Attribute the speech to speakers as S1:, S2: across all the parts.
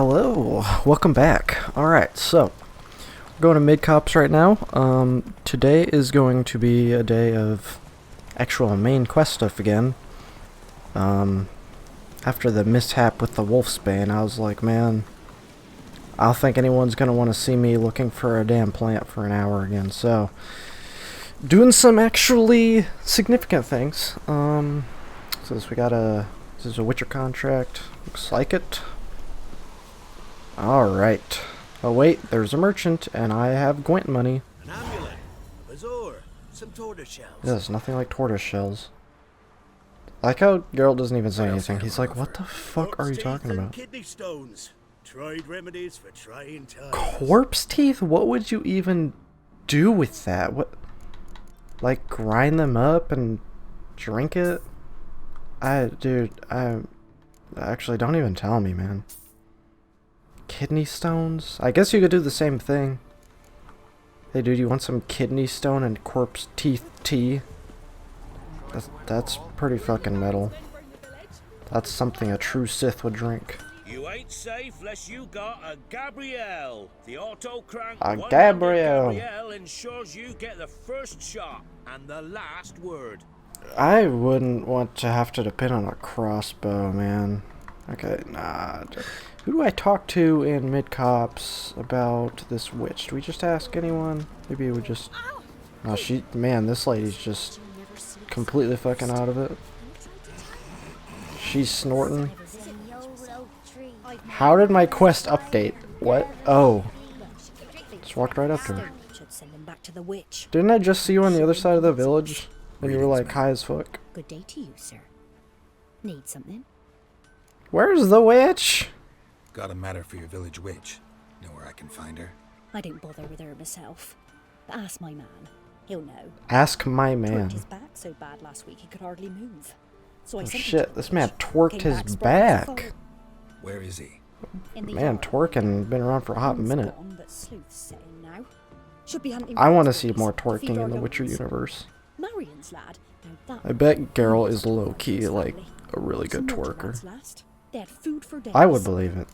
S1: Hello, welcome back. Alright, so we're going to mid-cops right now. Today is going to be a day of actual main quest stuff again. After the mishap with the Wolfsbane, I was like, man, I don't think anyone's gonna want to see me looking for a damn plant for an hour again, so doing some actually significant things. Since we got this is a Witcher contract, looks like it. Alright. Oh wait, there's a merchant, and I have Gwent money.
S2: An amulet, a bazaar, some tortoise shells.
S1: Yes, nothing like tortoise shells. I like how Geralt doesn't even say anything. He's like, what the fuck are you talking about?
S2: Kidney stones. Tried remedies for trying times.
S1: Corpse teeth? What would you even do with that? What? Like, grind them up and drink it? Dude, actually, don't even tell me, man. Kidney stones? I guess you could do the same thing. Hey dude, you want some kidney stone and corpse teeth tea? That's pretty fucking metal. That's something a true Sith would drink.
S2: You ain't safe unless you got a Gabrielle. The auto-crank
S1: Gabrielle
S2: ensures you get the first shot and the last word.
S1: I wouldn't want to have to depend on a crossbow, man. Okay, nah. Who do I talk to in mid-cops about this witch? Do we just ask anyone? Maybe we just... Oh, man, this lady's just completely fucking out of it. She's snorting. How did my quest update? What? Oh. Just walked right up to her. Didn't I just see you on the other side of the village? And you were like high as fuck.
S3: Good day to you, sir. Need something?
S1: Where's the witch?
S4: Got a matter for your village witch. Know where I can find her?
S3: I didn't bother with her myself. But ask my man. He'll know.
S1: Ask my man.
S3: Twerked his back so bad last week he could hardly move. So I
S1: Oh
S3: sent him
S1: shit,
S3: to
S1: this
S3: the
S1: man
S3: village.
S1: twerked
S3: Came
S1: his
S3: back spotted
S1: back.
S3: as a foe.
S4: Where is he?
S3: In the
S1: Man,
S3: yard.
S1: twerking been around for a hot
S3: One's
S1: minute.
S3: gone, but sleuth's set in now. Should be hunting
S1: I want to
S3: for
S1: see
S3: these
S1: more
S3: to feed
S1: twerking
S3: our
S1: in the
S3: young
S1: Witcher
S3: ones.
S1: universe.
S3: Marion's lad. Now that
S1: I bet Geralt is low-key, like, a really good
S3: Some water
S1: twerker.
S3: rats last. They had food for days.
S1: I would believe it.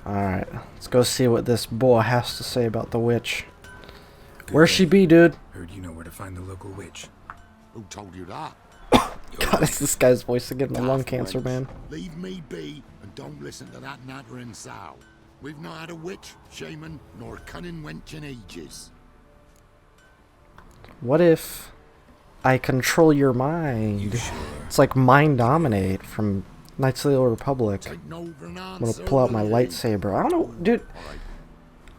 S1: Alright, let's go see what this boy has to say about the witch.
S4: Good
S1: Where she
S4: day.
S1: be, dude?
S4: Heard you know where to find the local witch.
S5: Who told you that?
S1: God, it's this guy's voice again, the lung cancer,
S5: wench.
S1: man.
S5: Leave me be and don't listen to that nattering sow. We've not had a witch, shaman, nor cunning wench in ages.
S1: What if I control your mind?
S4: You sure?
S1: It's like Mind Dominate from Knights of the Old Republic.
S5: Take no for an
S1: I'm gonna
S5: answer,
S1: pull out my
S5: will ye?
S1: lightsaber. I don't know, dude.
S5: Alright.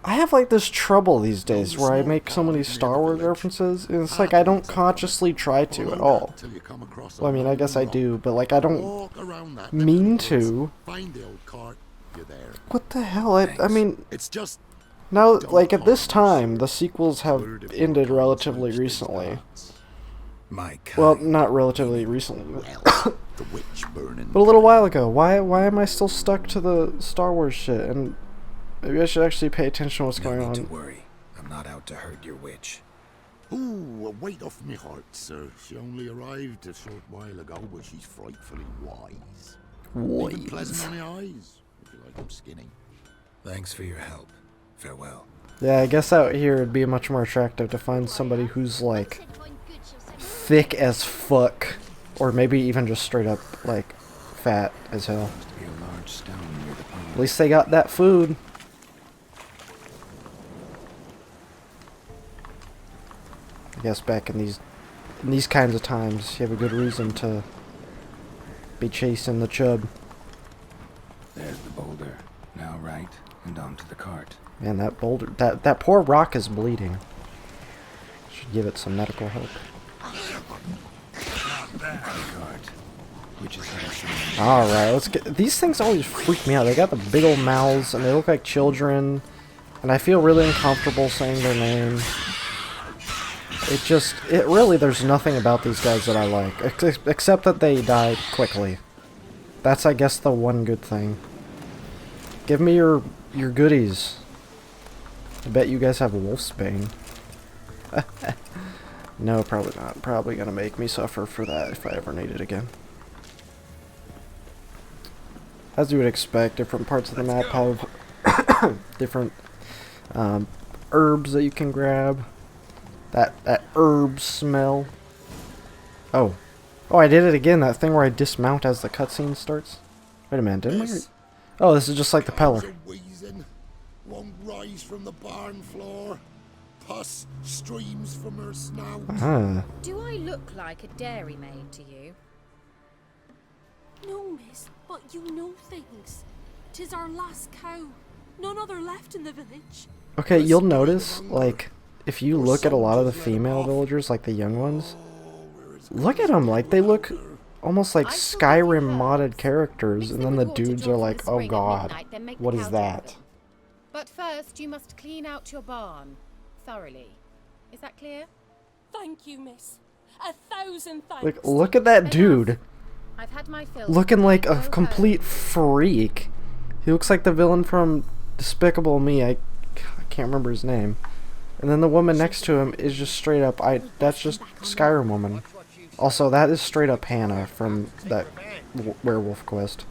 S1: I have like this trouble these days where I make so many Star Wars references, and it's like I don't consciously try to at
S5: Follow
S1: all.
S5: that till you come across a
S1: Well, I mean, I guess I
S5: rock.
S1: do, but like I don't
S5: Walk around that
S1: mean
S5: neck of the woods,
S1: to.
S5: Find the old cart. You're there.
S1: What the hell? I mean,
S5: It's just
S1: now, like at this time, the sequels have ended relatively recently.
S4: My kind.
S1: Well, not relatively recently,
S5: well, the witch burning.
S1: but a little while ago. Why am I still stuck to the Star Wars shit? And maybe I should actually pay attention to what's
S4: no
S1: going
S4: need to
S1: on.
S4: worry. I'm not out to hurt your witch.
S5: Ooh, a weight off me heart, sir. She only arrived a short while ago, but she's frightfully wise. Even pleasant on the eyes, if you like them skinny.
S4: Thanks for your help. Farewell.
S1: Yeah, I guess out here it'd be much more attractive to find somebody who's like thick as fuck, or maybe even just straight up like fat as hell.
S4: Be a large stone near the pond.
S1: At least they got that food. I guess back in these kinds of times, you have a good reason to be chasing the chub.
S4: There's the boulder. Now right, and onto the cart.
S1: Man, that boulder, that poor rock is bleeding. Should give it some medical help.
S4: Cart. Which is
S1: Alright, let's get... These things always freak me out. They got the big old mouths, and they look like children. And I feel really uncomfortable saying their name. It really, there's nothing about these guys that I like. Except that they die quickly. That's, I guess, the one good thing. Give me your goodies. I bet you guys have Wolfsbane. No, probably not. Probably gonna make me suffer for that if I ever need it again. As you would expect, different parts of the map have different herbs that you can grab. That herb smell. Oh. Oh, I did it again, that thing where I dismount as the cutscene starts. Wait a minute, didn't I? Oh, this is just like the Peller.
S5: Wheezing, won't rise from the barn floor. Pus streams from her snout.
S1: Ah.
S6: Do I look like a dairymaid to you?
S7: No, miss, but you know things. 'Tis our last cow. None other left in the village.
S1: Okay, you'll notice, like, if you look at a lot of the female villagers, like the young ones, look at them, like, they look almost like Skyrim modded characters, and then the dudes are like, oh god, what is that?
S6: But first, you must clean out your barn thoroughly. Is that clear?
S7: Thank you, miss. 1,000 thanks.
S1: Like, look at that dude.
S6: I've had my fill.
S1: Looking like a complete freak. He looks like the villain from Despicable Me. I can't remember his name. And then the woman next to him is just straight up, that's just Skyrim woman. Also, that is straight up Hannah from that werewolf quest.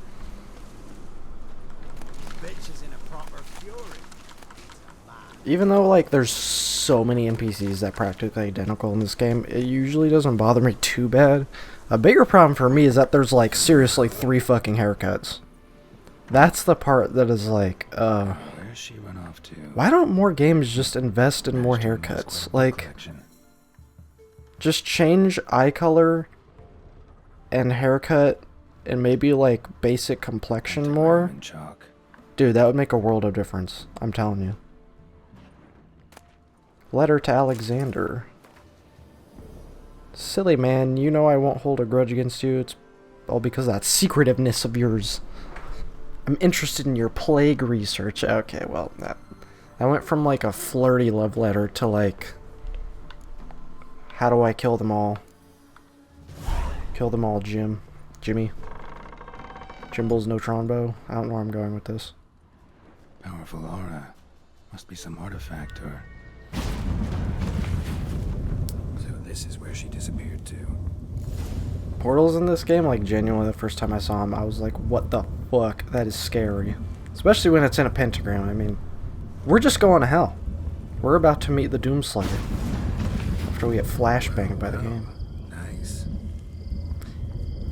S1: Even though, like, there's so many NPCs that are practically identical in this game, it usually doesn't bother me too bad. A bigger problem for me is that there's, like, seriously 3 fucking haircuts. That's the part that is like,
S4: Where's she run off to?
S1: why don't more games just invest in more haircuts? Like, just change eye color and haircut and maybe, like, basic complexion more. Dude, that would make a world of difference. I'm telling you. Letter to Alexander. Silly man, you know I won't hold a grudge against you. It's all because of that secretiveness of yours. I'm interested in your plague research. Okay, well, that went from like a flirty love letter to like, how do I kill them all? Kill them all, Jimmy. Jimbo's no Trombo. I don't know where I'm going with this.
S4: Powerful aura. Must be some artifact or... So this is where she disappeared to.
S1: Portals in this game, like, genuinely the first time I saw them, I was like, what the fuck? That is scary. Especially when it's in a pentagram. I mean, we're just going to hell. We're about to meet the Doomslayer. After we get flashbanged by the game.
S4: Nice.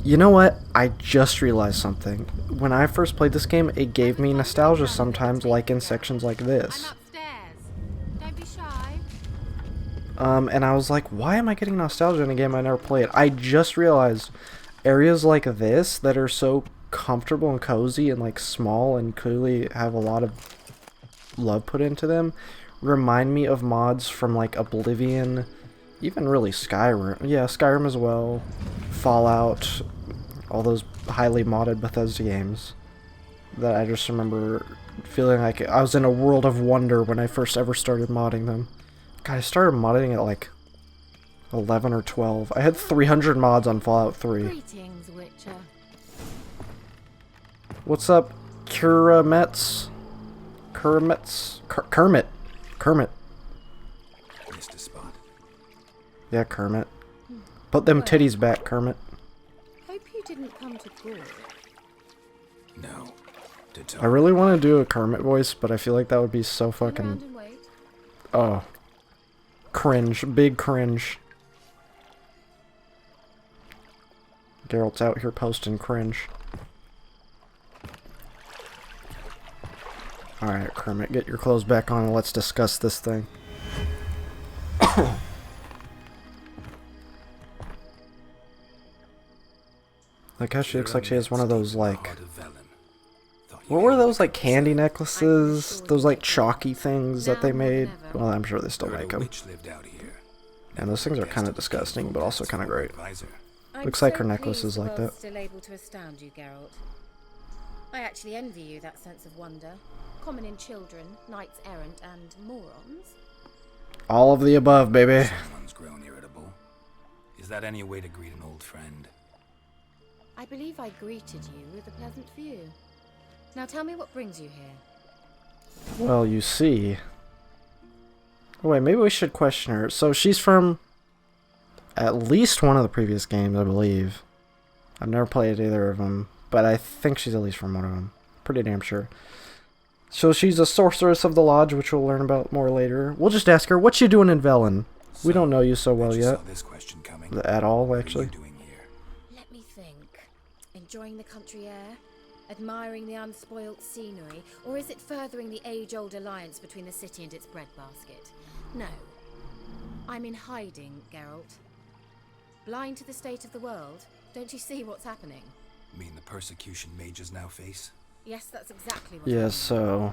S1: You know what? I just realized something. When I first played this game, it gave me nostalgia sometimes, like in sections like this.
S6: Don't be shy.
S1: And I was like, why am I getting nostalgia in a game I never played? I just realized areas like this that are so comfortable and cozy and like small and clearly have a lot of love put into them remind me of mods from like Oblivion, even really Skyrim. Yeah, Skyrim as well. Fallout, all those highly modded Bethesda games that I just remember feeling like I was in a world of wonder when I first ever started modding them. God, I started modding at like 11 or 12. I had 300 mods on Fallout 3.
S6: Greetings, Witcher.
S1: What's up, Kermit? Kermit.
S4: Missed a spot.
S1: Yeah, Kermit. Put them titties back, Kermit.
S6: Hope you didn't come to court.
S4: No.
S1: I really want to do a Kermit voice, but I feel like that would be so
S6: Turn around
S1: fucking...
S6: and wait.
S1: Oh. Cringe. Big cringe. Geralt's out here posting cringe. Alright, Kermit, get your clothes back on and let's discuss this thing. Like how she looks like she has one of those, like... What were those, like, candy necklaces? Those, like, chalky things that they made? Well, I'm sure they still make them. And those things are kind of disgusting, but also kind of great. Looks like her necklace is like that.
S6: Still able to astound you, Geralt. I actually envy you that sense of wonder, common in children, knights errant, and morons.
S1: All of the above, baby.
S4: Someone's grown irritable. Is that any way to greet an old friend?
S6: I believe I greeted you with a pleasant view. Now tell me what brings you here.
S1: Well, you see... Oh, wait, maybe we should question her. So she's from at least one of the previous games, I believe. I've never played either of them, but I think she's at least from one of them. Pretty damn sure. So she's a sorceress of the lodge, which we'll learn about more later. We'll just ask her, what you doing in Velen? We don't know you so well yet.
S4: This question coming.
S1: At all, actually.
S4: What are you doing here?
S6: Let me think. Enjoying the country air? Admiring the unspoilt scenery? Or is it furthering the age-old alliance between the city and its breadbasket? No. I'm in hiding, Geralt. Blind to the state of the world? Don't you see what's happening?
S4: Mean the persecution mages now face?
S6: Yes, that's exactly what
S1: Yeah, so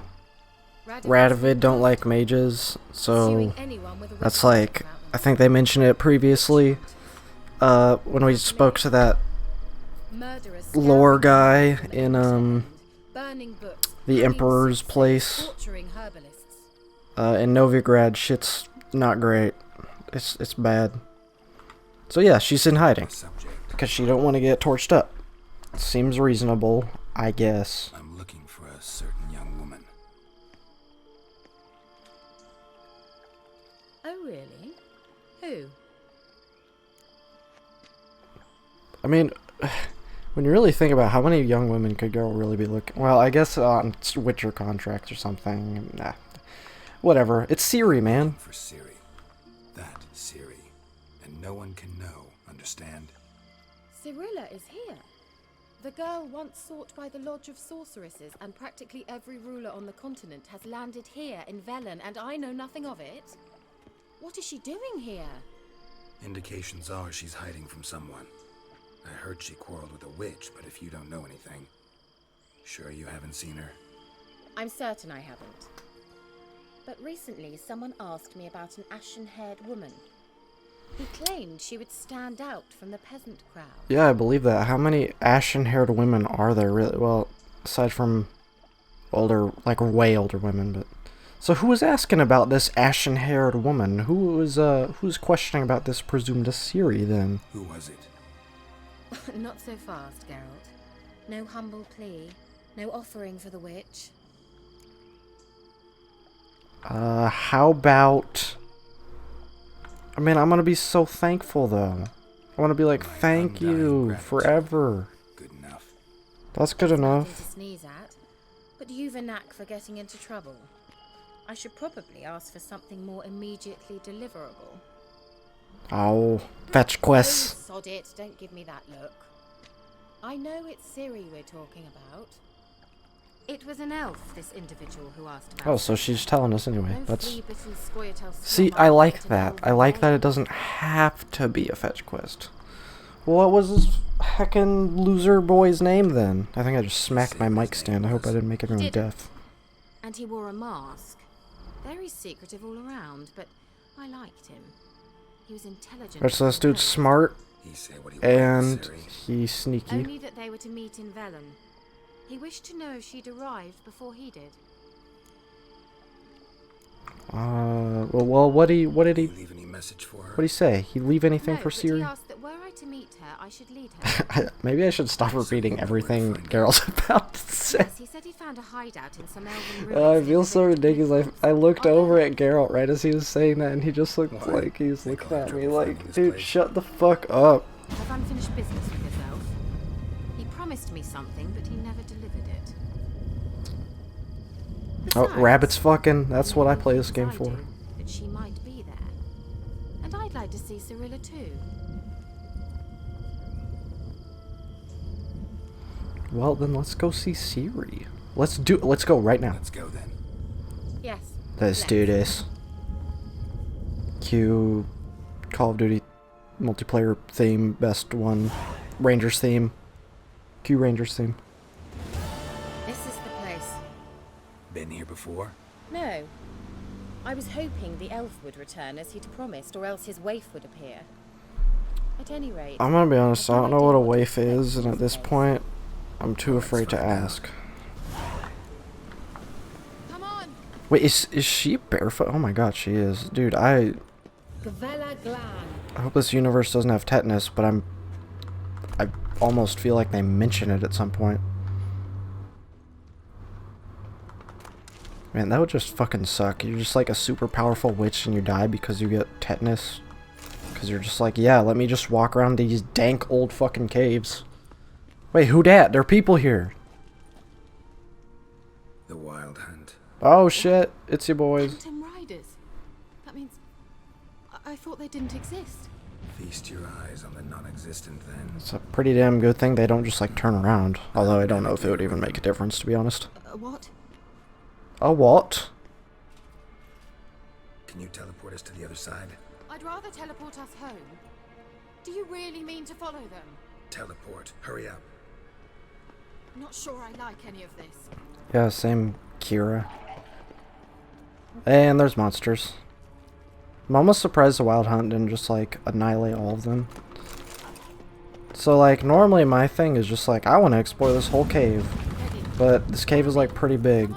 S6: Radovid
S1: Radovid don't like mages, so
S6: pursuing anyone with a
S1: that's
S6: weapon
S1: like,
S6: about them.
S1: I think they mentioned it previously, when we spoke to that
S6: Murderers
S1: lore
S6: scouring
S1: guy
S6: from
S1: in,
S6: end, burning books,
S1: the
S6: hanging
S1: Emperor's
S6: soothsayers,
S1: place.
S6: torturing herbalists.
S1: In Novigrad, shit's not great. It's bad. So yeah, she's in hiding,
S4: Subject.
S1: because she don't want to get torched up. Seems reasonable, I guess.
S4: I'm looking for a certain young woman.
S6: Oh, really? Who?
S1: I mean, when you really think about how many young women could girl really be looking... Well, I guess on Witcher contracts or something. Nah. Whatever. It's Ciri, man.
S4: For Ciri. That Ciri. And no one can know, understand?
S6: Cirilla is here. The girl once sought by the Lodge of Sorceresses, and practically every ruler on the continent has landed here in Velen, and I know nothing of it. What is she doing here?
S4: Indications are she's hiding from someone. I heard she quarreled with a witch, but if you don't know anything, sure you haven't seen her?
S6: I'm certain I haven't. But recently someone asked me about an ashen-haired woman. He claimed she would stand out from the peasant crowd.
S1: Yeah, I believe that. How many ashen-haired women are there, really? Well, aside from older, like way older women, but... So who was asking about this ashen-haired woman? Who's questioning about this presumed Ciri, then?
S4: Who was it?
S6: Not so fast, Geralt. No humble plea, no offering for the witch.
S1: How about... I mean, I'm gonna be so thankful, though. I wanna be like,
S4: My
S1: thank
S4: undying
S1: you,
S4: gratitude.
S1: forever.
S4: Good enough.
S1: That's good
S6: Nothing
S1: enough.
S6: to sneeze at, but you've a knack for getting into trouble. I should probably ask for something more immediately deliverable.
S1: Oh, fetch
S6: Oh,
S1: quests.
S6: sod it, don't give me that look. I know it's Ciri we're talking about. It was an elf, this individual who asked about.
S1: Oh, so she's telling us anyway.
S6: No
S1: That's...
S6: flea-bitten Scoia'tael
S1: See,
S6: slobber
S1: I like
S6: at an
S1: that.
S6: elven
S1: I like that
S6: name.
S1: it doesn't have to be a fetch quest. What was this heckin' loser boy's name, then? I think I just smacked my mic stand. I hope I didn't make everyone
S6: Did-
S1: deaf.
S6: And he wore a mask. Very secretive all around, but I liked him. He was intelligent.
S1: Alright, so this
S6: and
S1: dude's
S6: brave.
S1: smart,
S4: He said what he wanted,
S1: and
S4: Ciri.
S1: he's sneaky.
S6: Only that they were to meet in Velen. He wished to know if she'd arrived before he did.
S1: Well, what did
S4: You
S1: he
S4: leave any message for her?
S1: what did he say? He leave anything
S6: No,
S1: for
S6: but he
S1: Ciri?
S6: asked that were I to meet her, I should lead her.
S1: Maybe I should stop repeating everything Geralt's about to say.
S6: Yes, he said he found a hideout in some elven ruins.
S1: I
S6: in
S1: feel
S6: the
S1: so
S6: village of
S1: ridiculous.
S6: Newforest.
S1: I looked
S6: I'll go
S1: over
S6: with
S1: at Geralt right as he was saying that, and he just looked
S4: Why?
S1: like he was
S4: Think
S1: looking
S4: I'll
S1: at
S4: have
S1: me
S4: trouble
S1: like,
S4: finding this
S1: dude,
S4: place."
S1: shut the fuck up.
S6: Have unfinished business with this elf. He promised me something, but he never delivered it.
S1: Oh,
S6: Besides,
S1: rabbits fucking. That's
S6: he
S1: what I
S6: knew
S1: play
S6: as
S1: this game
S6: I
S1: for.
S6: do that she might be there. And I'd like to see Cirilla too.
S1: Well, then let's go see Ciri. Let's go right now.
S4: Let's go then.
S6: Yes.
S1: Let's do this. Cue Call of Duty multiplayer theme, best one. Rangers theme. Cue Rangers theme.
S6: This is the place.
S4: Been here before?
S6: No. I was hoping the elf would return as he'd promised, or else his waif would appear. At any rate,
S1: I'm gonna be honest, I
S6: I've
S1: don't
S6: no
S1: know what a
S6: idea
S1: waif
S6: to expect
S1: is, and at
S6: these
S1: this
S6: days.
S1: point, I'm too afraid to
S4: find out.
S1: ask.
S7: Come on!
S1: Wait, is she barefoot? Oh my god, she is. Dude, I
S6: Gavella Glan.
S1: hope this universe doesn't have tetanus, but I almost feel like they mention it at some point. Man, that would just fucking suck. You're just like a super powerful witch and you die because you get tetanus. Because you're just like, yeah, let me just walk around these dank old fucking caves. Wait, who dat? There are people here.
S4: The Wild Hunt.
S1: Oh shit, it's you boys.
S7: Phantom Riders. That means I thought they didn't exist.
S4: Feast your eyes on the non-existent then.
S1: It's a pretty damn good thing they don't just like turn around. Although I don't know if it would even make a difference, to be honest.
S7: What?
S1: A what?
S4: Can you teleport us to the other side?
S6: I'd rather teleport us home. Do you really mean to follow them?
S4: Teleport. Hurry up.
S6: Not sure I like any of this.
S1: Yeah, same Kira. And there's monsters. I'm almost surprised the Wild Hunt didn't just like annihilate all of them. So like normally my thing is just like I want to explore this whole cave, but this cave is like pretty big.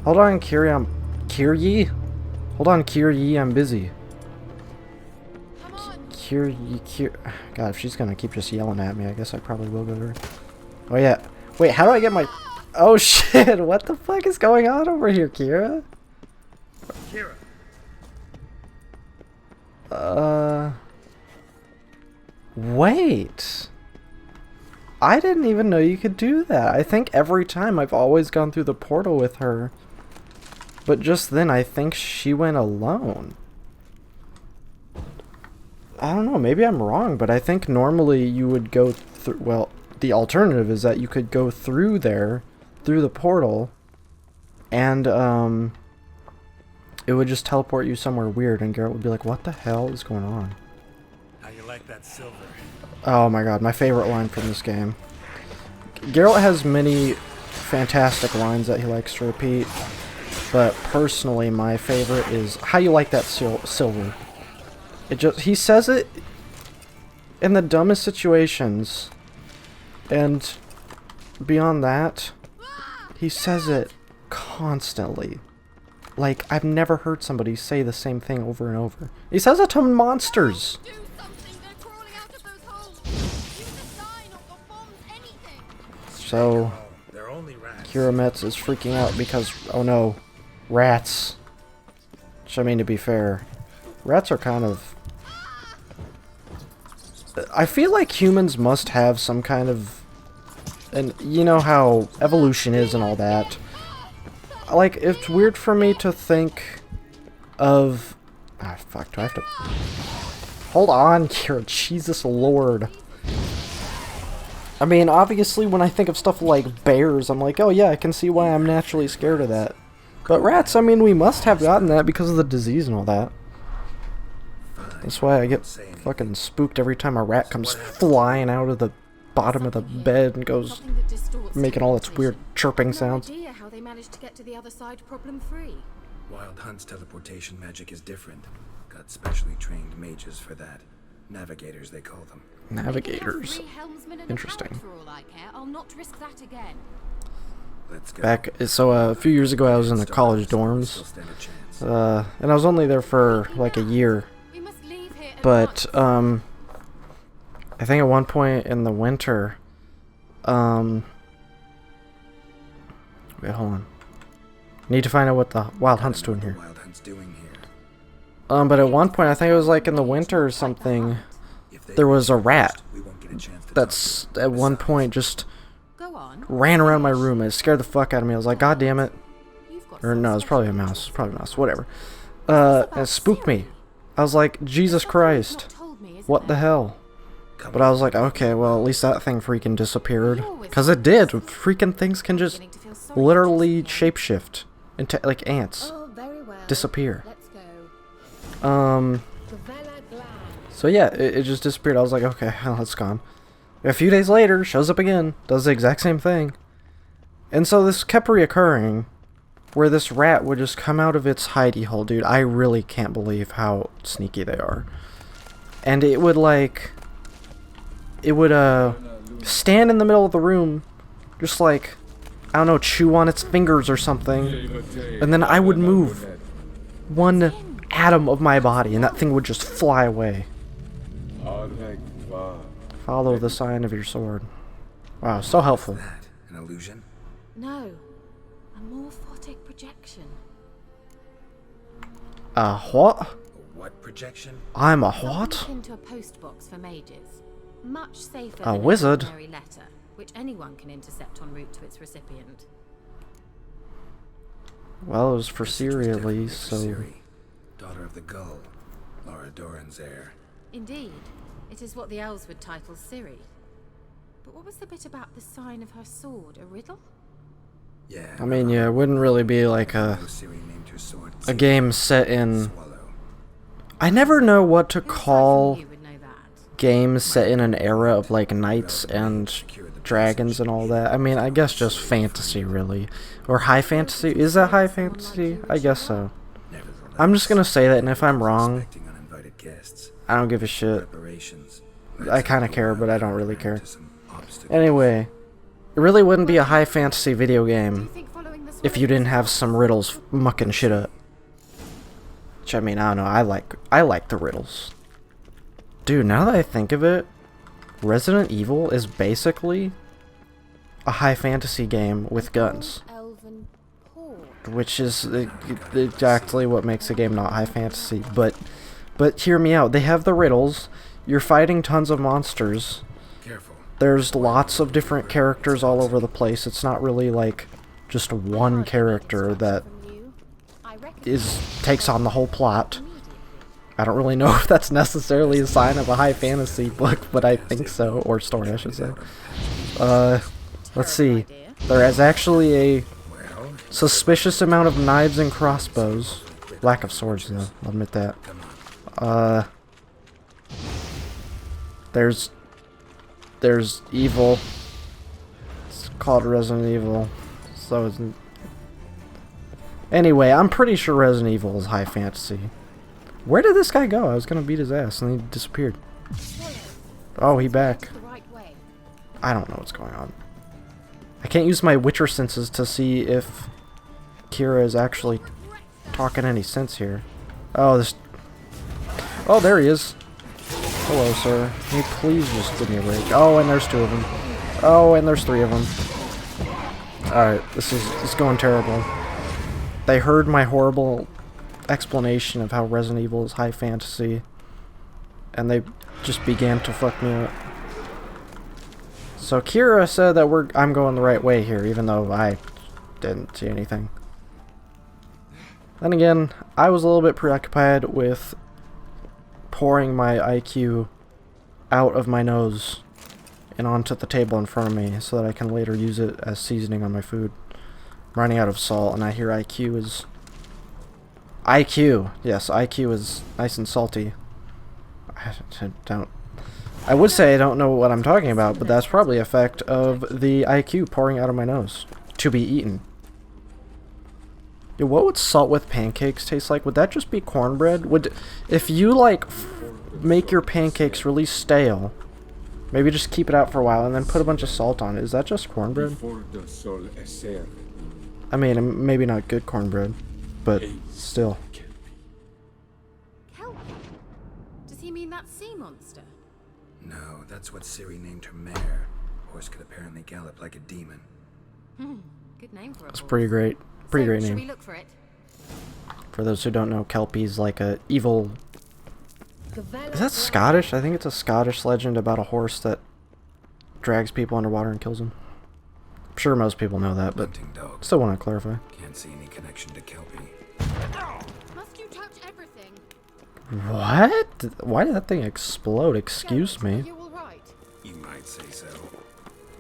S1: Hold on, Kiri, Kiryi? Hold on, Kiryi, I'm busy. Kiryi, God, if she's gonna keep just yelling at me, I guess I probably will go to her. Oh yeah. Wait, how do I get my... Oh shit, what the fuck is going on over here, Kira?
S4: Kira.
S1: Wait. I didn't even know you could do that. I think every time I've always gone through the portal with her. But just then I think she went alone. I don't know, maybe I'm wrong, but I think normally you would go through, well, the alternative is that you could go through there, through the portal, and it would just teleport you somewhere weird, and Garrett would be like, what the hell is going on?
S4: How you like that silver?
S1: Oh my god, my favorite line from this game. Geralt has many fantastic lines that he likes to repeat, but personally my favorite is, how you like that silver? He says it in the dumbest situations, and beyond that, he says it constantly. Like, I've never heard somebody say the same thing over and over. He says it to monsters.
S6: Do something! They're crawling out of those holes! Use a sign or bombs, anything!
S1: So,
S4: They're only rats.
S1: Kira Metz is freaking out because, oh no, rats. Which, I mean, to be fair, rats are kind of... I feel like humans must have some kind of... And you know how evolution is and all that. Like, it's weird for me to think of... Ah, fuck, do I have to... Hold on, Kira, Jesus Lord. I mean, obviously, when I think of stuff like bears, I'm like, oh yeah, I can see why I'm naturally scared of that. But rats, I mean, we must have gotten that because of the disease and all that. That's why I get fucking spooked every time a rat comes flying out of the bottom of the bed and goes making all its weird chirping sounds.
S6: No idea how they managed to get to the other side problem-free.
S4: Wild Hunt's teleportation magic is different. Got specially trained mages for that. Navigators, they call them.
S1: Navigators. Interesting.
S6: For all I care, I'll not risk that again.
S4: Let's go.
S1: Back, so a few years ago I was in the college dorms. And I was only there for like a year.
S6: We must leave here at
S1: But,
S6: once.
S1: I think at one point in the winter, wait, hold on. Need to find out what the Wild Hunt's doing here.
S4: Wild Hunt's doing here.
S1: But at one point, I think it was like in the winter or something, there was a rat
S4: We won't get a chance to
S1: that's at one point just
S6: Go on.
S1: ran around my room. It scared the fuck out of me. I was like, God damn it.
S6: You've got
S1: Or
S6: some
S1: no, it's probably a
S6: special
S1: mouse. It's probably a mouse. Whatever. And it spooked me. I was like, Jesus Christ.
S6: Not told me, isn't
S1: What the
S6: there?
S1: hell? But I was like, okay, well, at least that thing freaking disappeared. Because it did. Freaking things can just
S6: Beginning to feel sorry
S1: literally
S6: for Tristan.
S1: shapeshift into, like, ants.
S6: Oh, very well.
S1: Disappear.
S6: Let's go.
S1: Um, so yeah, it just disappeared. I was like, okay, well, it's gone. A few days later, shows up again, does the exact same thing. And so this kept reoccurring, where this rat would just come out of its hidey hole. Dude, I really can't believe how sneaky they are. And it would, like... It would, stand in the middle of the room, just like, I don't know, chew on its fingers or something, and then I would move one atom of my body, and that thing would just fly away. Follow the sign of your sword. Wow, so helpful.
S4: that. An illusion?
S6: No. A morphotic projection.
S1: What?
S4: A what projection?
S1: I'm a
S6: Something
S1: what?
S6: akin to a post box for mages. Much safer
S1: A
S6: than
S1: wizard?
S6: an ordinary letter. which anyone can intercept en route to its recipient.
S1: Well, it was for
S4: This
S1: Ciri at
S4: definitely
S1: least,
S4: for
S1: so...
S4: Ciri, daughter of the Gull, Laura Doran's heir.
S6: Indeed, it is what the elves would title Ciri. But what was the bit about the sign of her sword? A riddle?
S4: Yeah.
S1: I mean, yeah, it wouldn't really be like
S4: I know Ciri named her sword
S1: a game set in...
S4: Swallow.
S1: I never know what to
S6: Who aside from
S1: call
S6: you would know that?
S1: games set in an era of like knights and dragons and all that. I mean, I guess just fantasy, really. Or high fantasy. Is that high fantasy? I guess so. I'm just gonna say that, and if I'm wrong,
S4: Expecting uninvited guests,
S1: I don't give a shit.
S4: preparations.
S1: I kind of care, but I don't really care.
S4: To some obstacles.
S1: Anyway, it really wouldn't be a high fantasy video
S6: Do you
S1: game
S6: think following the
S1: if you didn't have some riddles mucking shit up. Which, I mean, I don't know, I like the riddles. Dude, now that I think of it, Resident Evil is basically a high fantasy game with guns.
S6: Elven port.
S1: Which is exactly what makes a game not high fantasy. But hear me out, they have the riddles, you're fighting tons of monsters,
S4: Careful.
S1: there's lots of different characters all over the place, it's not really like just one character that takes on the whole plot. I don't really know if that's necessarily a sign of a high fantasy book, but I think so, or story I should say. Let's see. There is actually a
S4: Well,
S1: suspicious amount of knives and crossbows. Lack of swords though, I'll admit that. There's evil. It's called Resident Evil. So it's... Anyway, I'm pretty sure Resident Evil is high fantasy. Where did this guy go? I was gonna beat his ass and he disappeared. Oh, he back.
S6: The right way.
S1: I don't know what's going on. I can't use my Witcher senses to see if Kira is actually talking any sense here. Oh, this... Oh, there he is. Hello, sir. Can you please just give me a break? Oh, and there's 2 of them. Oh, and there's 3 of them. Alright, this is going terrible. They heard my horrible explanation of how Resident Evil is high fantasy, and they just began to fuck me up. So Kira said that I'm going the right way here, even though I didn't see anything. Then again, I was a little bit preoccupied with pouring my IQ out of my nose and onto the table in front of me so that I can later use it as seasoning on my food. I'm running out of salt, and I hear IQ is... IQ! Yes, IQ is nice and salty. I would say I don't know what I'm talking about, but that's probably an effect of the IQ pouring out of my nose. To be eaten. Yo, what would salt with pancakes taste like? Would that just be cornbread? If you, like, make your pancakes really stale, maybe just keep it out for a while and then put a bunch of salt on it, is that just cornbread? I mean, maybe not good cornbread, but still.
S6: Kelpie? Does he mean that sea monster?
S4: no, that's what Ciri named her mare. Horse could apparently gallop like a demon.
S6: Good name for a
S1: It's
S6: horse.
S1: pretty great. Pretty great
S6: Should we
S1: name.
S6: look for it?
S1: For those who don't know, Kelpie's like a evil... Is that Scottish? I think it's a Scottish legend about a horse that drags people underwater and kills them. I'm sure most people know that, but
S4: Hunting dog.
S1: still want to clarify.
S4: Can't see any connection to Kelpie.
S6: Must you touch everything?
S1: What? Why did that thing explode? Excuse
S6: Geralt, are
S1: me.
S6: you all right?
S4: You might say so.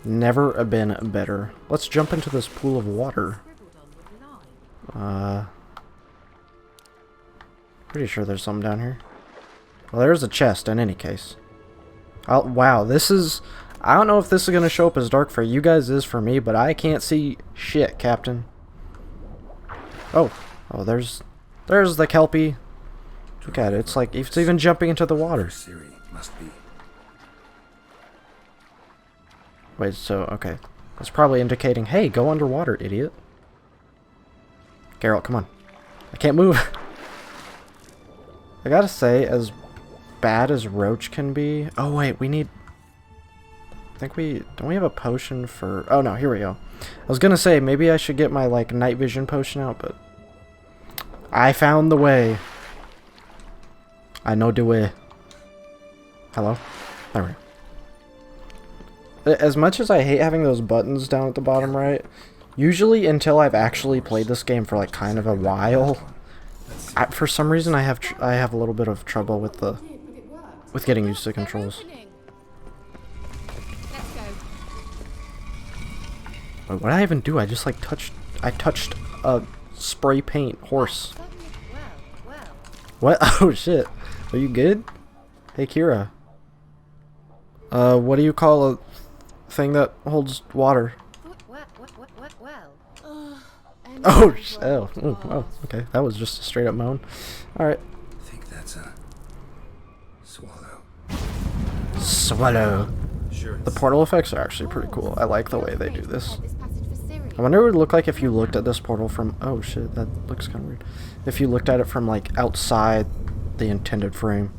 S1: Never been better. Let's jump into this pool of water.
S6: Scribbled on with lime.
S1: Pretty sure there's something down here. Well, there's a chest in any case. Oh, wow, this is... I don't know if this is going to show up as dark for you guys as for me, but I can't see shit, Captain. Oh, there's the Kelpie. Look at it, it's like, it's even jumping into the water.
S4: Ciri must be.
S1: Wait, so, okay. That's probably indicating, hey, go underwater, idiot. Geralt, come on. I can't move. I gotta say, as bad as Roach can be... Oh, wait, we need... I think don't we have a potion for... Oh, no, here we go. I was gonna say, maybe I should get my, like, night vision potion out, but... I found the way. I know the way. Hello? There we go. As much as I hate having those buttons down at the bottom right, usually until I've actually played this game for like kind of a while, for some reason I have a little bit of trouble with getting used to controls.
S6: Let's go.
S1: Wait, what did I even do? I just like touched a spray paint horse.
S6: Well.
S1: What? Oh shit. Are you good? Hey Kira. What do you call a thing that holds water?
S6: Well.
S1: Oh, oh, okay. That was just a straight up moan. Alright.
S4: I think that's a swallow.
S1: Swallow.
S4: Sure.
S1: The portal effects are actually pretty cool. I like the way they do this. I wonder what it would look like if you looked at this portal from... Oh shit, that looks kind of weird. If you looked at it from like outside the intended frame.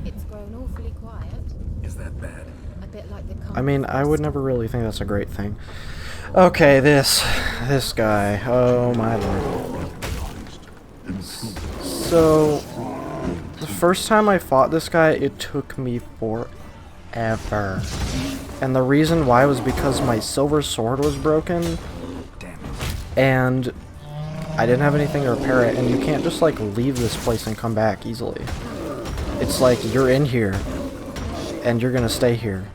S6: It's grown awfully quiet.
S4: Is that bad?
S6: A bit like the
S1: I mean, I would never really think that's a great thing. Okay, this guy. Oh my lord. So, the first time I fought this guy, it took me forever. And the reason why was because my silver sword was broken. And I didn't have anything to repair it, and you can't just like leave this place and come back easily. It's like you're in here, and you're gonna stay here.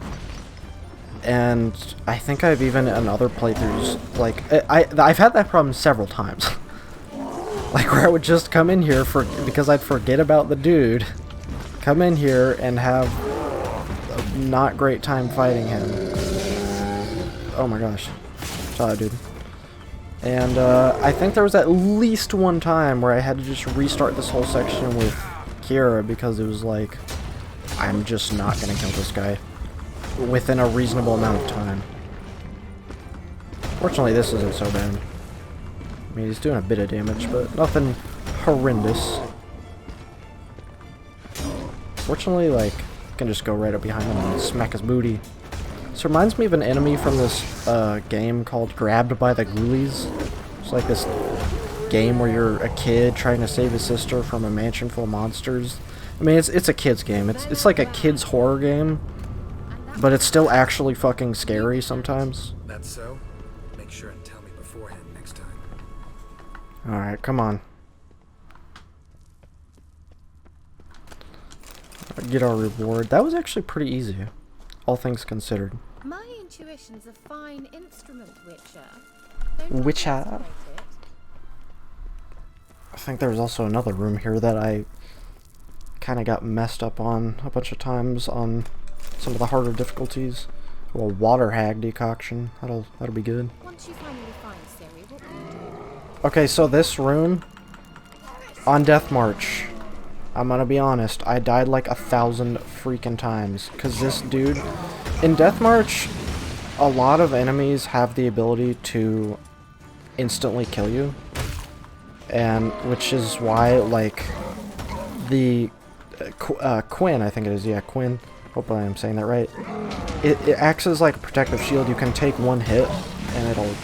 S1: And I think I've even in other playthroughs, like I've had that problem several times. Like where I would just come in here because I'd forget about the dude, come in here and have a not great time fighting him. Oh my gosh, saw that dude. And I think there was at least one time where I had to just restart this whole section with Kira because it was like, I'm just not gonna kill this guy within a reasonable amount of time. Fortunately, this isn't so bad. I mean, he's doing a bit of damage, but nothing horrendous. Fortunately, like, I can just go right up behind him and smack his booty. This reminds me of an enemy from this game called Grabbed by the Ghoulies. It's like this game where you're a kid trying to save his sister from a mansion full of monsters. I mean, it's a kid's game. It's like a kid's horror game, but it's still actually fucking scary sometimes.
S4: That's so? Make sure and tell me beforehand next time.
S1: Alright, come on. Get our reward. That was actually pretty easy, all things considered.
S6: My intuition's a fine instrument, Witcher.
S1: Witcher? I think there was also another room here that I kind of got messed up on a bunch of times on some of the harder difficulties. A little water hag decoction. That'll be good.
S6: Once you finally find Siri, what will you do?
S1: Okay, so this room on Death March, I'm gonna be honest, I died like 1,000 freaking times because this dude in Death March, a lot of enemies have the ability to instantly kill you, and which is why like the Quinn, I think it is, yeah, Quinn, hopefully I'm saying that right, it acts as like a protective shield. You can take one hit and it'll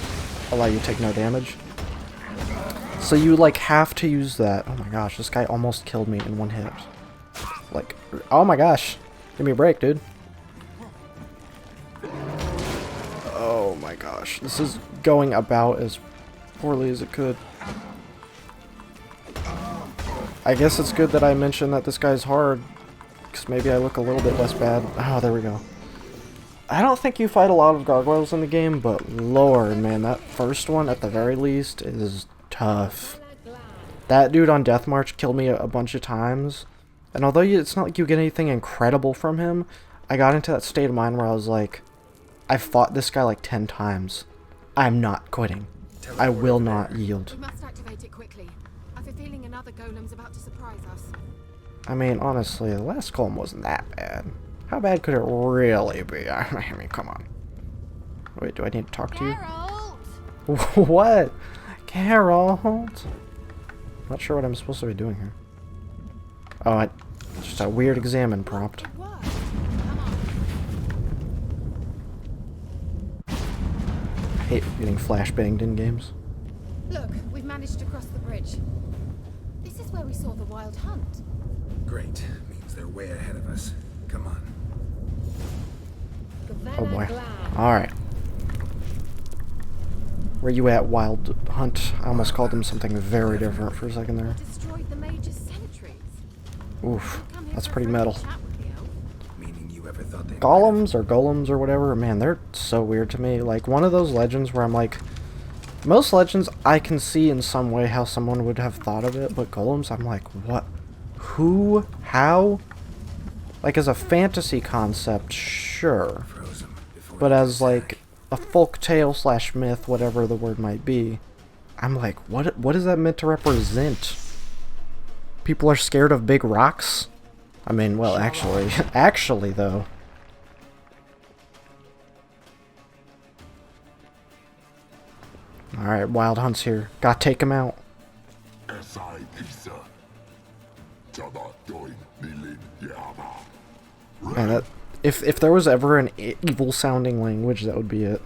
S1: allow you to take no damage, so you like have to use that. Oh my gosh, this guy almost killed me in one hit. Like, oh my gosh, give me a break, dude. Oh my gosh, this is going about as poorly as it could. I guess it's good that I mentioned that this guy's hard, because maybe I look a little bit less bad. Oh, there we go. I don't think you fight a lot of gargoyles in the game, but lord, man, that first one, at the very least, is tough. That dude on Death March killed me a bunch of times, and although it's not like you get anything incredible from him, I got into that state of mind where I was like, I fought this guy like 10 times. I'm not quitting. I will not yield.
S7: We must activate it quickly. I've a feeling another golem's about to surprise us.
S1: I mean, honestly, the last column wasn't that bad. How bad could it really be? I mean, come on. Wait, do I need to talk to you? What? Geralt? Not sure what I'm supposed to be doing here. Oh, it's just a weird examine prompt. I hate getting flashbanged in games.
S6: Look, we've managed to cross the bridge. This is where we saw the wild hunt.
S4: Great. Means means they're way ahead of us. Come on.
S1: Oh boy. Alright. Where you at, Wild Hunt? I almost called them something very different for a second there.
S6: Destroyed the major sentries.
S1: Oof. That's pretty metal.
S4: Meaning you ever thought they
S1: Golems or whatever, man, they're so weird to me. Like, one of those legends where I'm like, most legends I can see in some way how someone would have thought of it, but golems, I'm like, what? Who? How? Like, as a fantasy concept, sure. But as, like, a folk tale / myth, whatever the word might be, I'm like, what is that meant to represent? People are scared of big rocks? I mean, well, actually, though. Alright, Wild Hunt's here. Gotta take him out. Man, that, if there was ever an evil-sounding language, that would be it.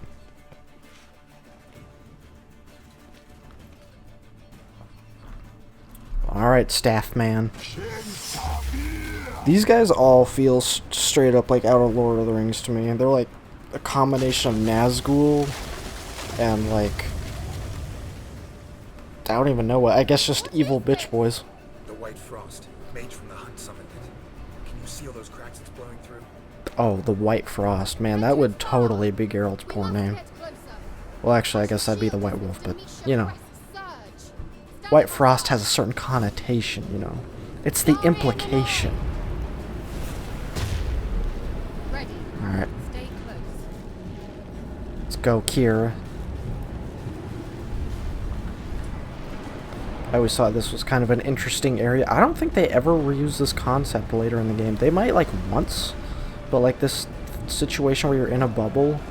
S1: Alright, Staff Man. These guys all feel straight up like out of Lord of the Rings to me. They're like a combination of Nazgul and like... I don't even know what. I guess just evil bitch boys.
S4: The White Frost, mage from the Hunt summoned it. Can you seal those cracks it's blowing through?
S1: Oh, the White Frost. Man, that would totally be Geralt's poor name. Well, actually, I guess that'd be the White Wolf, but, you know. White Frost has a certain connotation, you know. It's the implication. Alright. Let's go, Kira. I always thought this was kind of an interesting area. I don't think they ever reuse this concept later in the game. They might, like, once. But, like, this situation where you're in a bubble.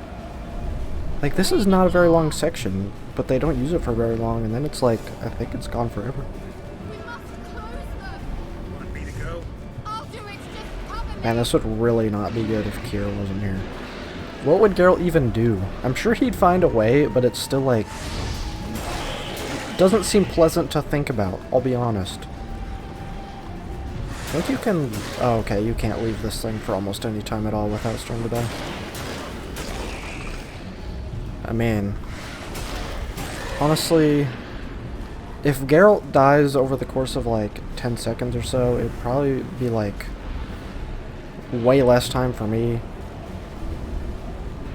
S1: Like, this is not a very long section. But they don't use it for very long. And then it's like, I think it's gone forever.
S4: Want me to go?
S1: Man, this would really not be good if Kira wasn't here. What would Geralt even do? I'm sure he'd find a way, but it's still, like... doesn't seem pleasant to think about, I'll be honest. I think you can... oh, okay, you can't leave this thing for almost any time at all without starting to die. I mean... honestly... if Geralt dies over the course of, like, 10 seconds or so, it'd probably be, like... way less time for me.